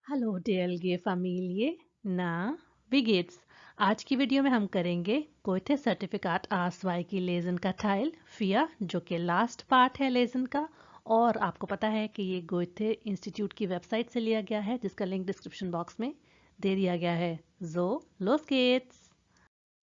Hello DLG Familie, ना wie geht's? आज की वीडियो में हम करेंगे गोएथे सर्टिफिकेट A2 की लेसन का टाइल 4 जो कि लास्ट पार्ट है लेसन का। और आपको पता है कि ये गोएथे इंस्टीट्यूट की वेबसाइट से लिया गया है जिसका लिंक डिस्क्रिप्शन बॉक्स में दे दिया गया है। So, los geht's!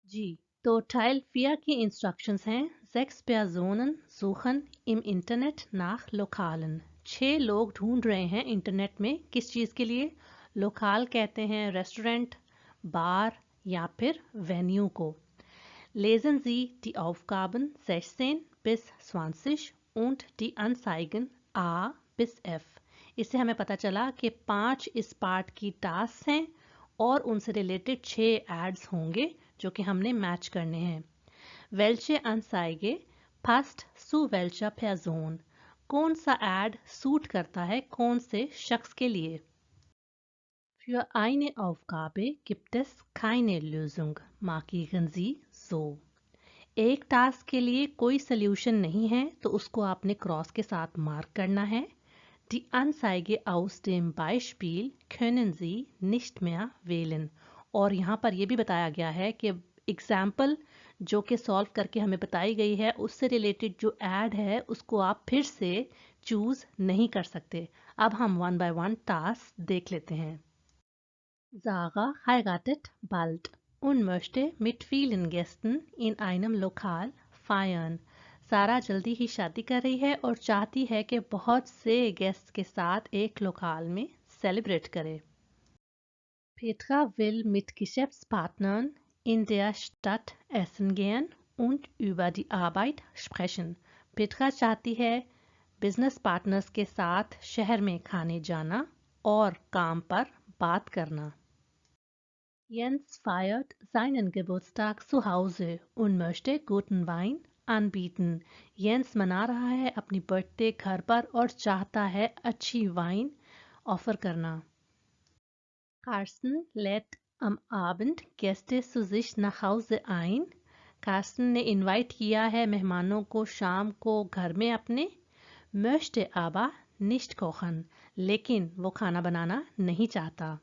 जी, तो Teil 4 की इंस्ट्रक्शंस हैं। 6 Personen suchen im Internet nach Lokalen। 6 लोग ढूंढ रहे हैं इंटरनेट में किस चीज़ के लिए? लोकाल कहते हैं रेस्टोरेंट, बार या फिर वेन्यू को। Lesen Sie die Aufgaben 16 bis 20 und die Anzeigen A bis F। इससे हमें पता चला कि 5 इस पार्ट की टास्क हैं और उनसे रिलेटेड 6 एड्स होंगे जो कि हमने मैच करने हैं। Welche Anzeige passt zu welcher Person? कौन सा एड सूट करता है कौन से शख्स के लिए? Für eine Aufgabe gibt es keine Lösung. Markieren Sie so. एक टास्क के लिए कोई सल्यूशन नहीं है तो उसको आपने क्रॉस के साथ मार्क करना है। Die Anzeige aus dem Beispiel können Sie nicht mehr wählen। और यहाँ पर यह भी बताया गया है कि एग्जाम्पल जो कि सॉल्व करके हमें बताई गई है उससे रिलेटेड जो ऐड है उसको आप फिर से चूज नहीं कर सकते। अब हम वन बाय वन टास्क देख लेते हैं। Sarah heiratet bald und möchte mit vielen Gästen in einem Lokal feiern। सारा जल्दी ही शादी कर रही है और चाहती है कि बहुत से गेस्ट के साथ एक लोकाल में सेलिब्रेट करे। Petra will mit Geschäftspartnern in der Stadt essen gehen und über die Arbeit sprechen। Petra चाहती है बिजनेस पार्टनर्स के साथ शहर में खाने जाना और काम पर बात करना। Jens feiert seinen Geburtstag zu Hause und möchte guten Wein anbieten। Jens मना रहा है अपनी बर्थडे घर पर और चाहता है अच्छी वाइन ऑफर करना। Carsten lädt am Abend Gäste zu sich nach Hause ein। Carson ने इनवाइट किया है मेहमानों को शाम को घर में अपने। möchte aber nicht kochen, लेकिन वो खाना बनाना नहीं चाहता।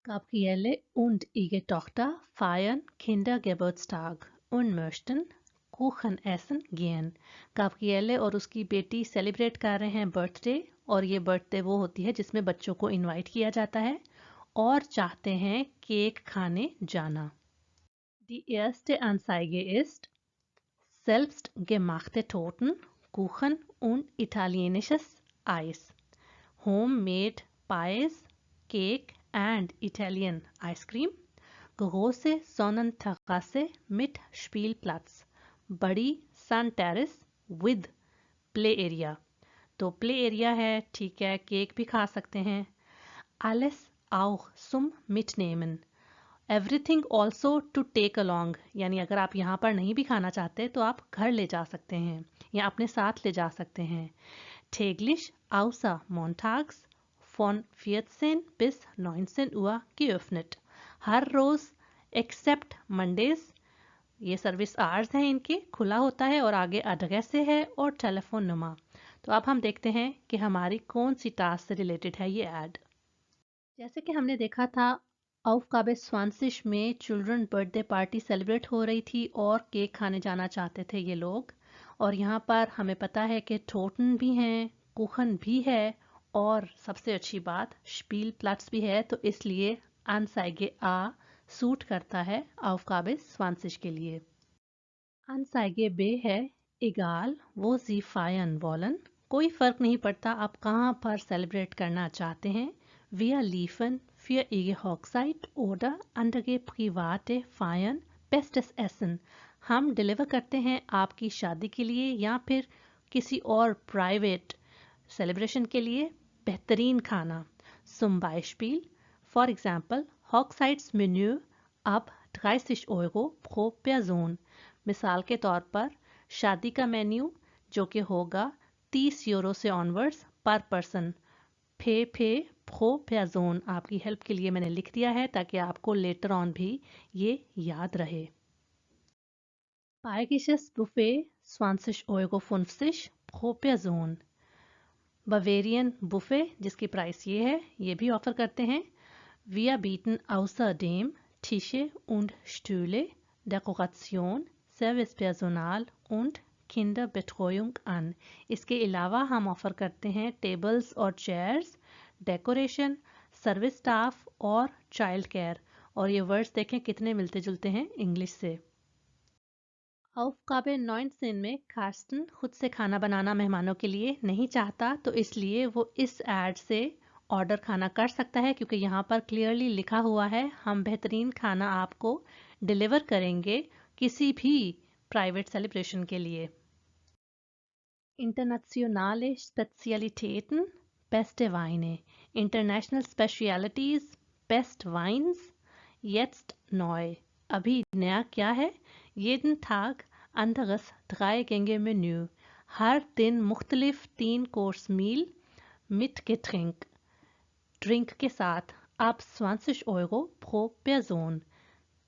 Gabriele und ihre Tochter feiern Kindergeburtstag und möchten Kuchen essen gehen। Gabriele और उसकी बेटी सेलिब्रेट कर रहे हैं बर्थडे और ये बर्थडे वो होती है जिसमें बच्चों को इनवाइट किया जाता है और चाहते हैं केक खाने जाना। Die erste Anzeige ist selbstgemachte Torten, Kuchen und italienisches Eis. Homemade pies, cake and Italian ice cream। große Sonnenterrasse mit Spielplatz। बड़ी सन टेरेस विद प्ले एरिया। तो प्ले एरिया है, ठीक है, केक भी खा सकते हैं। alles auch zum mitnehmen। Everything also to take along, यानी अगर आप यहाँ पर नहीं भी खाना चाहते तो आप घर ले जा सकते हैं या अपने साथ ले जा सकते हैं। täglich außer montags von 14 bis 19 Uhr geöffnet। हर रोज एक्सेप्ट मंडेज, ये सर्विस आवर्स हैं इनके, खुला होता है और आगे एड्रेस है और टेलीफोन नंबर। तो अब हम देखते हैं कि हमारी कौन सी टास्क से रिलेटेड है ये ऐड। जैसे कि हमने देखा था Aufgabe 20 में चिल्ड्रन बर्थडे पार्टी सेलिब्रेट हो रही थी और केक खाने जाना चाहते थे ये लोग। और यहाँ पर हमें पता है कि टोटन भी हैं, कुखन भी है और सबसे अच्छी बात स्पील प्लट्स भी है, तो इसलिए Anzeige A सूट करता है Aufgabe 20 के लिए। Anzeige B है egal wo Sie feiern wollen। कोई फर्क नहीं पड़ता आप कहाँ पर सेलिब्रेट करना चाहते हैं। Wir liefern für Ihre Hochzeit oder andere private Feiern bestes Essen। हम डिलीवर करते हैं आपकी शादी के लिए या फिर किसी और प्राइवेट सेलिब्रेशन के लिए बेहतरीन खाना। Zum Beispiel, for example, Hochzeitsmenü ab 30 Euro pro Person। मिसाल के तौर पर शादी का मेन्यू जो कि होगा 30 यूरो से ऑनवर्ड्स पर पर्सन। फे प्रो प्याजोन आपकी हेल्प के लिए मैंने लिख दिया है ताकि आपको लेटर ऑन भी ये याद रहे। Bayerisches Buffet 20,50 € pro Person। Bavarian buffet जिसकी प्राइस ये है, ये भी ऑफर करते हैं। Wir bieten außerdem Tische und Stühle, Dekoration, Servicepersonal und Kinderbetreuung an। इसके अलावा हम ऑफर करते हैं टेबल्स और चेयर्स, डेकोरेशन, सर्विस स्टाफ और चाइल्ड केयर। और ये वर्ड्स देखें कितने मिलते जुलते हैं इंग्लिश से। Aufgabe 19 में कार्स्टन खुद से खाना बनाना मेहमानों के लिए नहीं चाहता, तो इसलिए वो इस ऐड से ऑर्डर खाना कर सकता है, क्योंकि यहाँ पर क्लियरली लिखा हुआ है हम बेहतरीन खाना आपको डिलीवर करेंगे किसी भी प्राइवेट सेलिब्रेशन के लिए। Internationale Spezialitäten, beste Weine, International Specialities, Best Wines, jetzt neu। अभी नया क्या है? Jeden Tag anderes 3-Gänge-Menü, हर दिन मुख्तलिफ 3 कोर्स मील mit Getränk, ड्रिंक के साथ, ab 20 Euro pro Person,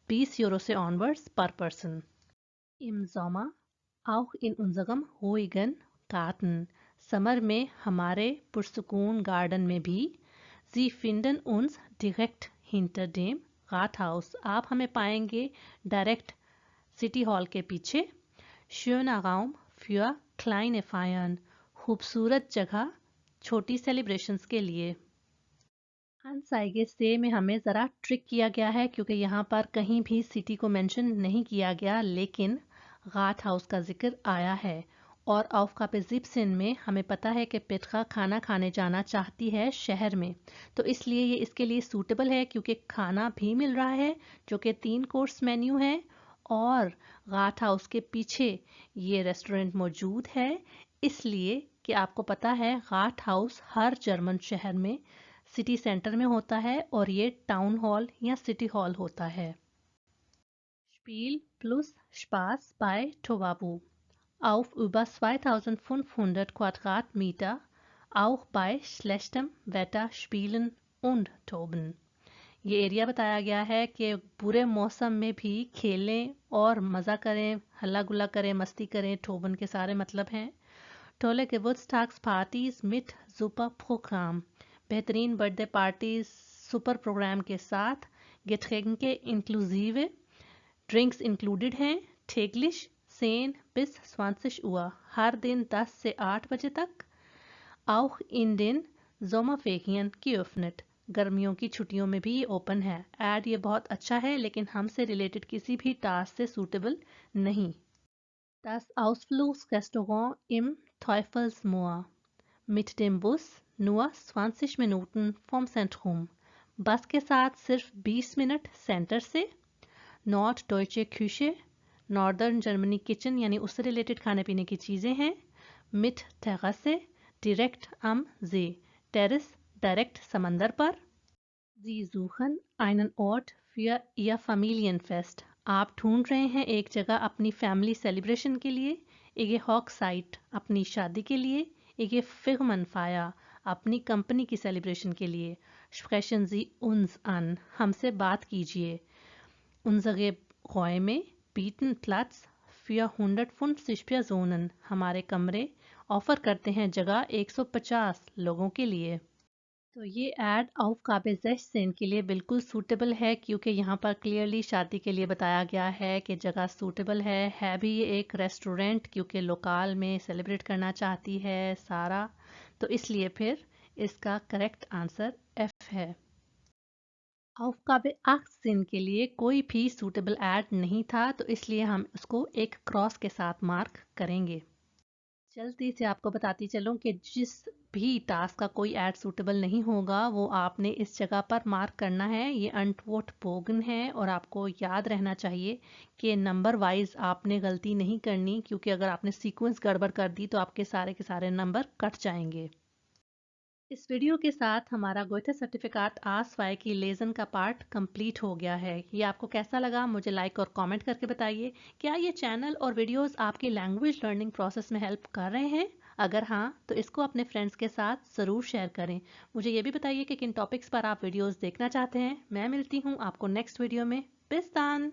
20 Euro से onwards per person। Im Sommer auch in unserem ruhigen Garten, summer में हमारे पुरसुकून गार्डन में भी। Sie finden uns direkt hinter dem Rathaus, आप हमें पाएंगे डायरेक्ट सिटी हॉल के पीछे। Schöner Raum für kleine Feiern, खूबसूरत जगह छोटी सेलिब्रेशंस के लिए। अनसाइगे से में हमें ज़रा ट्रिक किया गया है, क्योंकि यहाँ पर कहीं भी सिटी को मेंशन नहीं किया गया, लेकिन गाट हाउस का जिक्र आया है। और aufgabe 17 में हमें पता है कि पेट्रा खाना खाने जाना चाहती है शहर में, तो इसलिए ये इसके लिए सूटेबल है, क्योंकि खाना भी मिल रहा है जो कि 3 कोर्स मेन्यू है, और गाट हाउस के पीछे ये रेस्टोरेंट मौजूद है। इसलिए कि आपको पता है गाट हाउस हर जर्मन शहर में सिटी सेंटर में होता है, और ये टाउन हॉल या सिटी हॉल होता है। Spiel plus Spaß bei Tobabu auf über 2500 Quadratmeter, auch bei schlechtem Wetter spielen und toben। ये एरिया बताया गया है कि बुरे मौसम में भी खेलें और मज़ा करें, हल्ला गुल्ला करें, मस्ती करें। टोबन के सारे मतलब हैं tolle Geburtstagspartys mit super Programm, बेहतरीन बर्थडे पार्टीज सुपर प्रोग्राम के साथ। Getränke inklusive, ड्रिंक्स इंक्लूडेड हैं। täglich 10 bis 20 Uhr, हर दिन 10 से 8 बजे तक। auch in den Sommerferien geöffnet, गर्मियों की छुट्टियों में भी ये ओपन है। ऐड ये बहुत अच्छा है, लेकिन हमसे रिलेटेड किसी भी टास्क से सूटेबल नहीं। Das Ausflugsrestaurant im Teufelsmoor, mit dem Bus nur 20 Minuten vom Zentrum, बस के साथ सिर्फ 20 मिनट सेंटर से। Norddeutsche Küche, northern Germany kitchen यानी उससे रिलेटेड खाने पीने की चीज़ें हैं। Mit Terrasse, direkt am See, terrace direct समंदर पर। Sie suchen einen Ort für Ihr Familienfest, आप ढूंढ रहे हैं एक जगह अपनी फैमिली सेलिब्रेशन के लिए। एक हॉक साइट, अपनी शादी के लिए। एक Firmenfeier, अपनी कंपनी की सेलिब्रेशन के लिए। Sprechen Sie uns an, हमसे बात कीजिए। Unsere Räume bieten Platz für 150 Personen, हमारे कमरे ऑफर करते हैं जगह 150 लोगों के लिए। तो ये ऐड aufgabe 16 के लिए बिल्कुल सूटेबल है, क्योंकि यहाँ पर क्लियरली शादी के लिए बताया गया है कि जगह सूटेबल है भी ये एक रेस्टोरेंट, क्योंकि लोकल में सेलिब्रेट करना चाहती है सारा, तो इसलिए फिर इसका करेक्ट आंसर F है। aufgabe 18 के लिए कोई भी सूटेबल ऐड नहीं था, तो इसलिए हम उसको एक क्रॉस के साथ मार्क करेंगे। जल्दी से आपको बताती चलूं कि जिस भी टास्क का कोई ऐड सूटेबल नहीं होगा वो आपने इस जगह पर मार्क करना है। ये अनटवोट पोगन है, और आपको याद रहना चाहिए कि नंबर वाइज आपने गलती नहीं करनी, क्योंकि अगर आपने सीक्वेंस गड़बड़ कर दी तो आपके सारे नंबर कट जाएंगे। इस वीडियो के साथ हमारा गोएथे सर्टिफिकेट A2 की लेसन का पार्ट कंप्लीट हो गया है। ये आपको कैसा लगा मुझे लाइक और कमेंट करके बताइए। क्या ये चैनल और वीडियोस आपकी लैंग्वेज लर्निंग प्रोसेस में हेल्प कर रहे हैं? अगर हाँ तो इसको अपने फ्रेंड्स के साथ ज़रूर शेयर करें। मुझे ये भी बताइए कि किन टॉपिक्स पर आप वीडियोज़ देखना चाहते हैं। मैं मिलती हूँ आपको नेक्स्ट वीडियो में। बिस्तान।